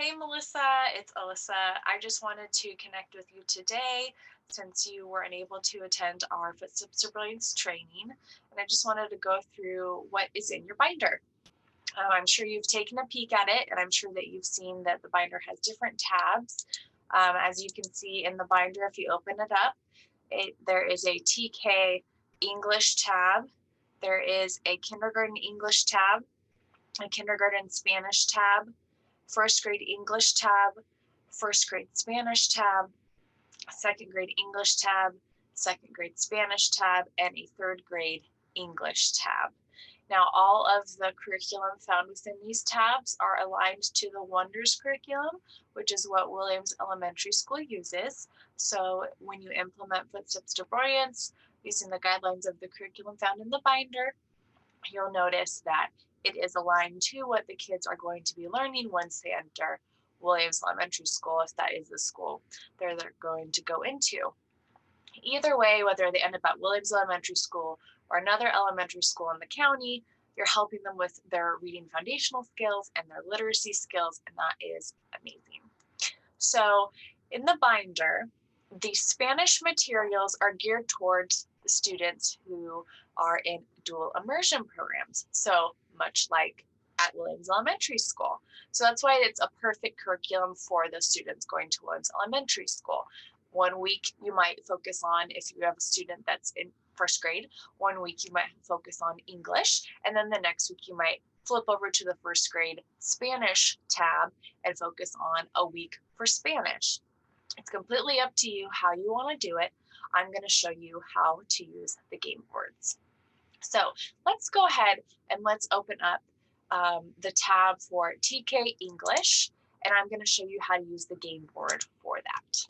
Hey Melissa, it's Alyssa. I just wanted to connect with you today since you were unable to attend our Footsteps to Brilliance training. And I just wanted to go through what is in your binder. I'm sure you've taken a peek at it, and I'm sure that you've seen that the binder has different tabs. As you can see in the binder, if you open it up, there is a TK English tab. There is a kindergarten English tab, a kindergarten Spanish tab, first grade English tab, first grade Spanish tab, second grade English tab, second grade Spanish tab, and a third grade English tab. Now, all of the curriculum found within these tabs are aligned to the Wonders curriculum, which is what Williams Elementary School uses. So when you implement Footsteps to Brilliance using the guidelines of the curriculum found in the binder, you'll notice that it is aligned to what the kids are going to be learning once they enter Williams Elementary School, if that is the school they're going to go into. Either way, whether they end up at Williams Elementary School or another elementary school in the county, you're helping them with their reading foundational skills and their literacy skills, and that is amazing. So in the binder, the Spanish materials are geared towards the students who are in dual immersion programs. So much like at Williams Elementary School. So that's why it's a perfect curriculum for the students going to Williams Elementary School. 1 week you might focus on, if you have a student that's in first grade, 1 week you might focus on English, and then the next week you might flip over to the first grade Spanish tab and focus on a week for Spanish. It's completely up to you how you want to do it. I'm going to show you how to use the game boards. So let's go ahead and let's open up the tab for TK English, and I'm going to show you how to use the game board for that.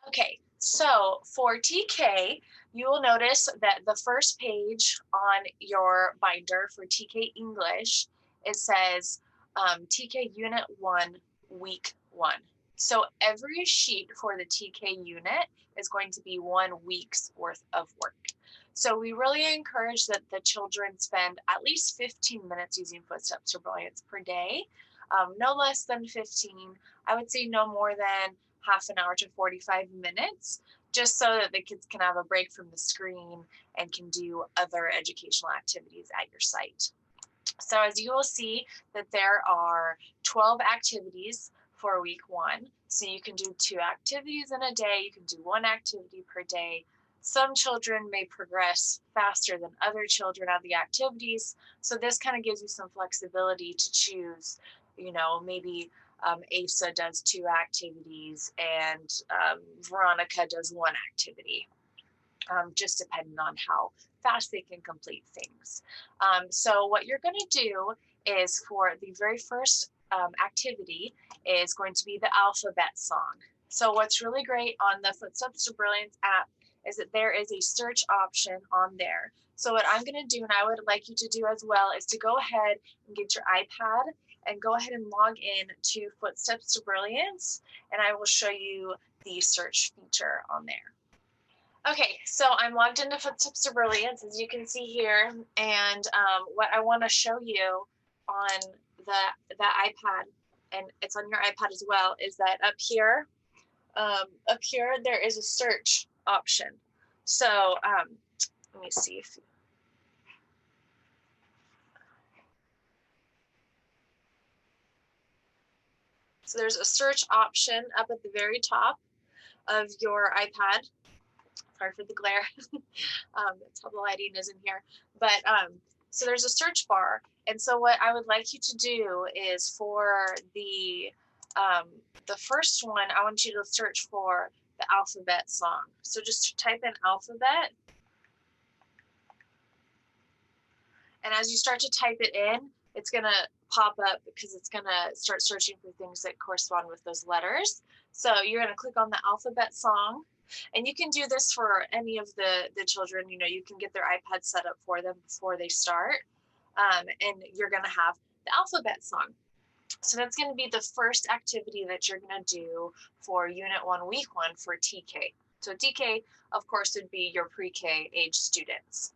Okay, so for TK, you will notice that the first page on your binder for TK English, it says TK Unit 1, Week 1. So every sheet for the TK unit is going to be 1 week's worth of work. So we really encourage that the children spend at least 15 minutes using Footsteps to Brilliance per day, no less than 15. I would say no more than half an hour to 45 minutes, just so that the kids can have a break from the screen and can do other educational activities at your site. So as you will see that there are 12 activities for week 1. So you can do 2 activities in a day, you can do 1 activity per day. Some children may progress faster than other children at the activities. So this kind of gives you some flexibility to choose, maybe Asa does 2 activities and Veronica does 1 activity, just depending on how fast they can complete things. So what you're going to do is, for the very first activity, is going to be the alphabet song. So what's really great on the Footsteps to Brilliance app is that there is a search option on there. So what I'm going to do, and I would like you to do as well, is to go ahead and get your iPad and go ahead and log in to Footsteps to Brilliance, and I will show you the search feature on there. Okay, so I'm logged into Footsteps to Brilliance, as you can see here, and what I want to show you on the iPad, and it's on your iPad as well, is that up here there is a search option. So let me see if so there's a search option up at the very top of your iPad. Sorry for the glare. That's how the lighting is in here. But so there's a search bar. And so what I would like you to do is, for the first one, I want you to search for the alphabet song. So just type in alphabet. And as you start to type it in, it's going to pop up because it's going to start searching for things that correspond with those letters. So you're going to click on the alphabet song. And you can do this for any of the children. You can get their iPad set up for them before they start. And you're going to have the alphabet song. So that's going to be the first activity that you're going to do for Unit 1, Week 1 for TK. So TK, of course, would be your pre-K age students.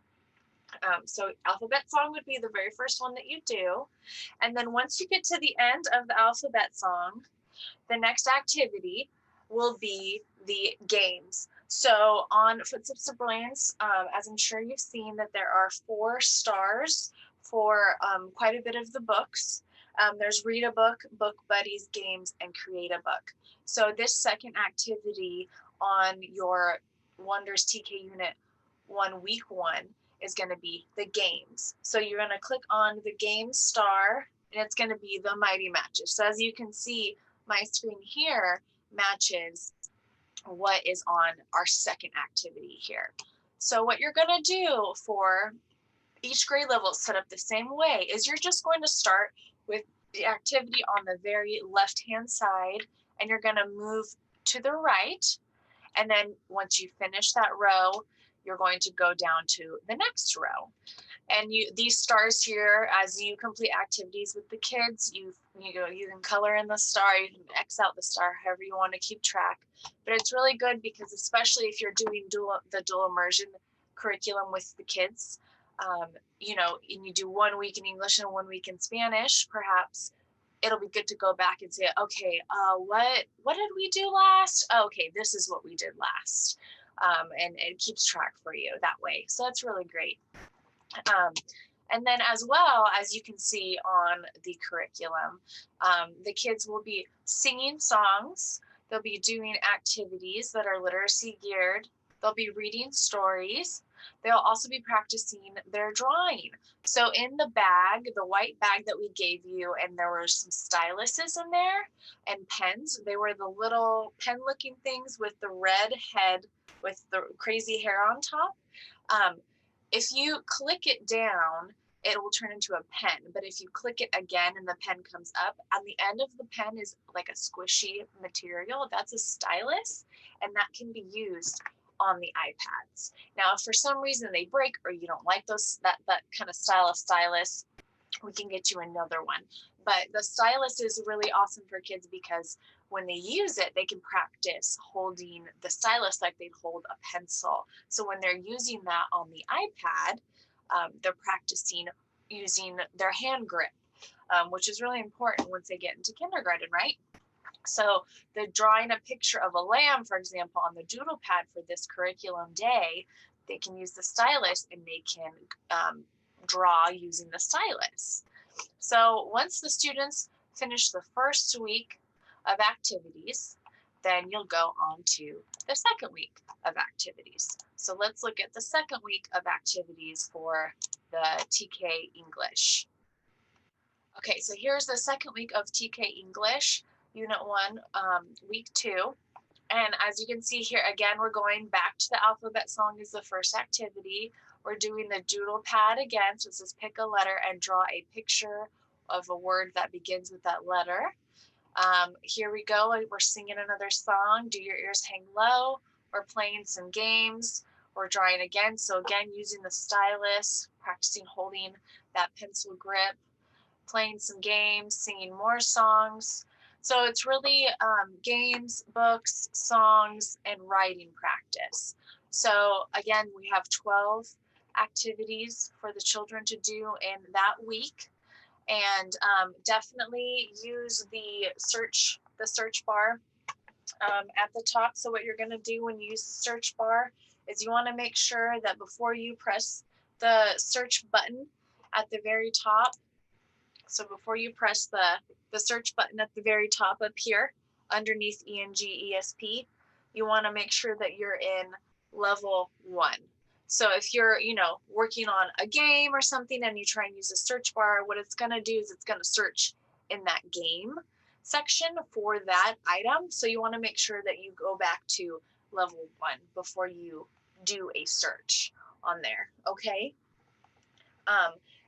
So alphabet song would be the very first one that you do. And then once you get to the end of the alphabet song, the next activity will be the games. So on Footsteps of Brilliance, as I'm sure you've seen, that there are 4 stars for quite a bit of the books. There's Read a Book, Book Buddies, Games, and Create a Book. So this second activity on your Wonders TK Unit 1 Week 1 is going to be the games. So you're going to click on the Games star, and it's going to be the Mighty Matches. So as you can see, my screen here matches what is on our second activity here. So what you're going to do for each grade level set up the same way is you're just going to start with the activity on the very left-hand side, and you're going to move to the right. And then once you finish that row, you're going to go down to the next row. And these stars here, as you complete activities with the kids, you can color in the star, you can X out the star, however you want to keep track. But it's really good because especially if you're doing the dual immersion curriculum with the kids, and you do 1 week in English and 1 week in Spanish, perhaps it'll be good to go back and say, okay, what did we do last? Oh, okay, this is what we did last. And it keeps track for you that way. So that's really great. And then as well, as you can see on the curriculum, the kids will be singing songs. They'll be doing activities that are literacy geared. They'll be reading stories. They'll also be practicing their drawing. So in the bag, the white bag that we gave you, and there were some styluses in there and pens. They were the little pen-looking things with the red head with the crazy hair on top. If you click it down, it will turn into a pen. But if you click it again and the pen comes up, on the end of the pen is like a squishy material. That's a stylus, and that can be used on the iPads. Now, if for some reason they break or you don't like that kind of style of stylus, we can get you another one. But the stylus is really awesome for kids because when they use it, they can practice holding the stylus like they'd hold a pencil. So when they're using that on the iPad, they're practicing using their hand grip, which is really important once they get into kindergarten, right? So the drawing a picture of a lamb, for example, on the doodle pad for this curriculum day, they can use the stylus and they can draw using the stylus. So once the students finish the first week of activities, then you'll go on to the second week of activities. So let's look at the second week of activities for the TK English. Okay, so here's the second week of TK English, Unit 1, Week 2. And as you can see here, again, we're going back to the alphabet song as the first activity. We're doing the doodle pad again. So it says pick a letter and draw a picture of a word that begins with that letter. Here we go. We're singing another song. Do your ears hang low? We're playing some games. We're drawing again. So again, using the stylus, practicing holding that pencil grip, playing some games, singing more songs. So it's really games, books, songs, and writing practice. So again, we have 12 activities for the children to do in that week. And definitely use the search bar at the top. So what you're going to do when you use the search bar is you want to make sure that before you press the search button at the very top, so before you press the search button at the very top up here underneath ENG-ESP, you want to make sure that you're in level 1. So if you're, working on a game or something and you try and use a search bar, what it's going to do is it's going to search in that game section for that item. So you want to make sure that you go back to level 1 before you do a search on there, okay?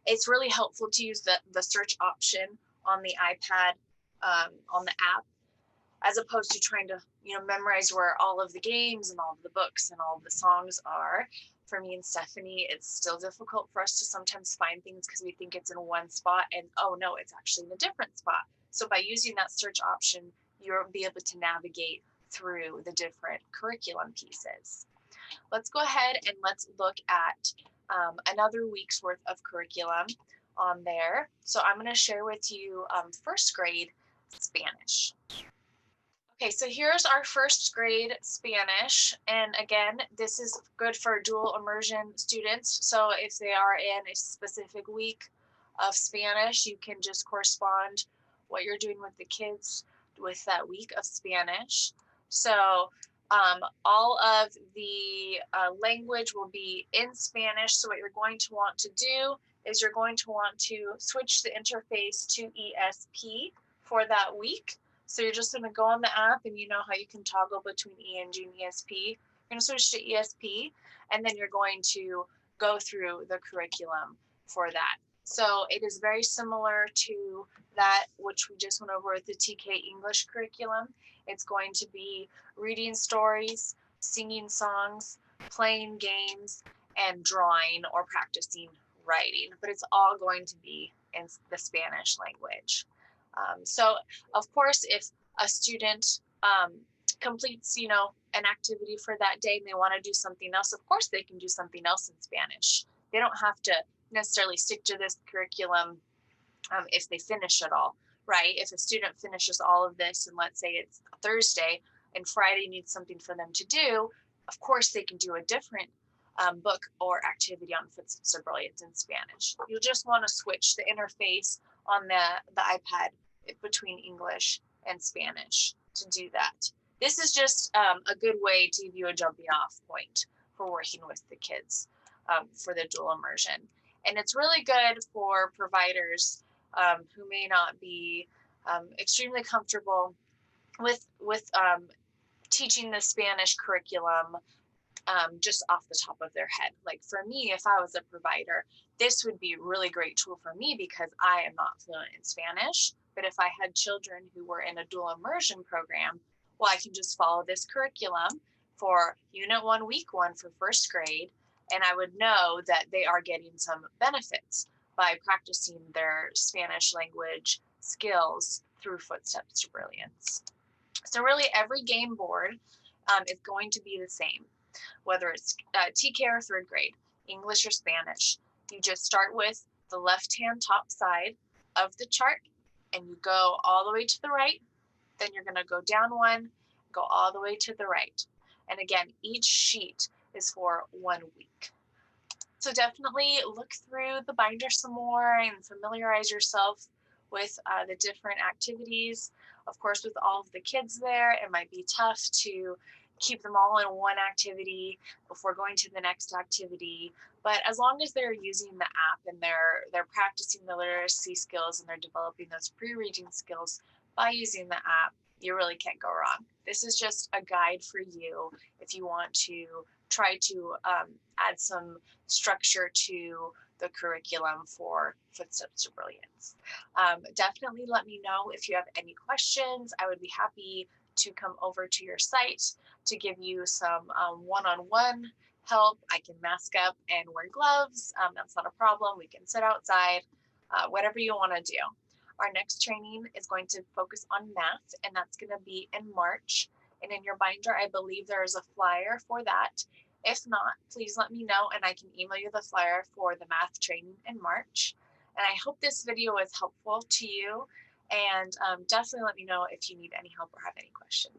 It's really helpful to use the search option on the iPad, on the app, as opposed to trying to, memorize where all of the games and all of the books and all of the songs are. For me and Stephanie, it's still difficult for us to sometimes find things because we think it's in one spot and, oh no, it's actually in a different spot. So by using that search option, you'll be able to navigate through the different curriculum pieces. Let's go ahead and let's look at another week's worth of curriculum on there. So I'm going to share with you first grade Spanish. Okay, so here's our first grade Spanish. And again, this is good for dual immersion students. So if they are in a specific week of Spanish, you can just correspond what you're doing with the kids with that week of Spanish. So all of the language will be in Spanish. So what you're going to want to do is you're going to want to switch the interface to ESP for that week. So you're just going to go on the app, and you know how you can toggle between ENG and ESP. You're going to switch to ESP, and then you're going to go through the curriculum for that. So it is very similar to that which we just went over with the TK English curriculum. It's going to be reading stories, singing songs, playing games, and drawing or practicing writing. But it's all going to be in the Spanish language. So of course, if a student completes, an activity for that day and they want to do something else, of course they can do something else in Spanish. They don't have to necessarily stick to this curriculum if they finish it all, right? If a student finishes all of this, and let's say it's Thursday and Friday needs something for them to do, of course they can do a different book or activity on Footsteps of Brilliance in Spanish. You'll just want to switch the interface on the iPad between English and Spanish to do that. This is just a good way to give you a jumping off point for working with the kids for the dual immersion. And it's really good for providers who may not be extremely comfortable with teaching the Spanish curriculum just off the top of their head. Like for me, if I was a provider, this would be a really great tool for me because I am not fluent in Spanish. But if I had children who were in a dual immersion program, well, I can just follow this curriculum for Unit 1, Week 1 for first grade, and I would know that they are getting some benefits by practicing their Spanish language skills through Footsteps to Brilliance. So really every game board is going to be the same, whether it's TK or third grade, English or Spanish. You just start with the left-hand top side of the chart, and you go all the way to the right. Then you're going to go down one, go all the way to the right. And again, each sheet is for 1 week. So definitely look through the binder some more and familiarize yourself with the different activities. Of course, with all of the kids there, it might be tough to keep them all in one activity before going to the next activity. But as long as they're using the app and they're practicing the literacy skills and they're developing those pre-reading skills by using the app, you really can't go wrong. This is just a guide for you if you want to try to add some structure to the curriculum for Footsteps to Brilliance. Definitely let me know if you have any questions. I would be happy to come over to your site to give you some one-on-one help. I can mask up and wear gloves. That's not a problem. We can sit outside, whatever you want to do. Our next training is going to focus on math, and that's going to be in March. And in your binder, I believe there is a flyer for that. If not, please let me know and I can email you the flyer for the math training in March. And I hope this video was helpful to you, and definitely let me know if you need any help or have any questions.